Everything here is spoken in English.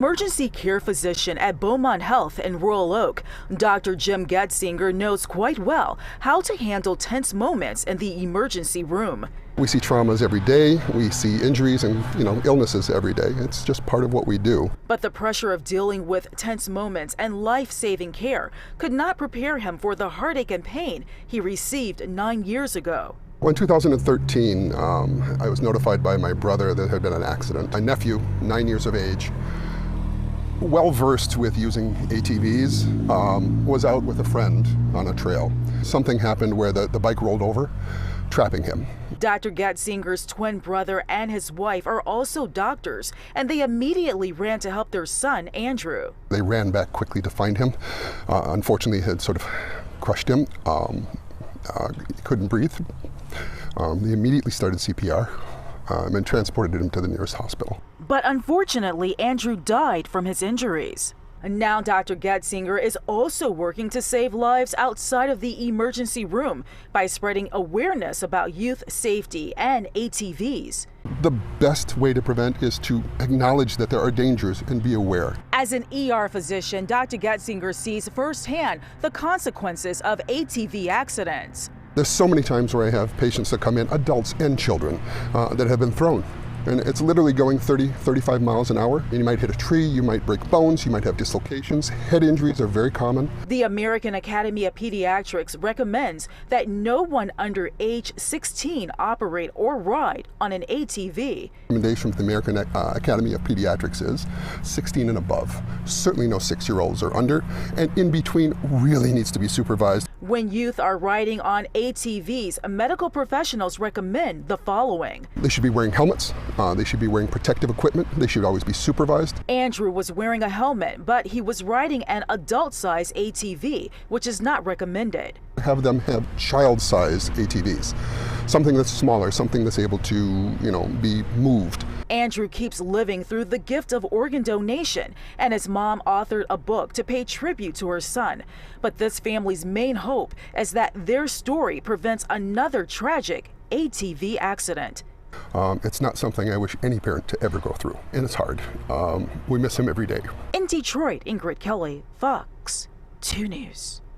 Emergency care physician at Beaumont Health in Royal Oak, Dr. Jim Getzinger knows quite well how to handle tense moments in the emergency room. We see traumas every day, we see injuries and illnesses every day. It's just part of what we do. But the pressure of dealing with tense moments and life-saving care could not prepare him for the heartache and pain he received 9 years ago. Well, in 2013, I was notified by my brother that there had been an accident. My nephew, 9 years of age, well-versed with using ATVs, was out with a friend on a trail. Something happened where the bike rolled over, trapping him. Dr. Getzinger's twin brother and his wife are also doctors, and they immediately ran to help their son, Andrew. They ran back quickly to find him. Unfortunately, it had sort of crushed him. He couldn't breathe. They immediately started CPR and transported him to the nearest hospital. But unfortunately, Andrew died from his injuries. And now Dr. Getzinger is also working to save lives outside of the emergency room by spreading awareness about youth safety and ATVs. The best way to prevent is to acknowledge that there are dangers and be aware. As an ER physician, Dr. Getzinger sees firsthand the consequences of ATV accidents. There's so many times where I have patients that come in, adults and children, that have been thrown. And it's literally going 30, 35 miles an hour. And you might hit a tree, you might break bones, you might have dislocations. Head injuries are very common. The American Academy of Pediatrics recommends that no one under age 16 operate or ride on an ATV. The recommendation from the American Academy of Pediatrics is 16 and above. Certainly no 6-year-olds or under, and in between really needs to be supervised. When youth are riding on ATVs, medical professionals recommend the following. They should be wearing helmets. They should be wearing protective equipment. They should always be supervised. Andrew was wearing a helmet, but he was riding an adult-size ATV, which is not recommended. Have them have child-size ATVs, something that's smaller, something that's able to, be moved. Andrew keeps living through the gift of organ donation, and his mom authored a book to pay tribute to her son. But this family's main hope is that their story prevents another tragic ATV accident. It's not something I wish any parent to ever go through, and it's hard. We miss him every day. In Detroit, Ingrid Kelly, Fox 2 News.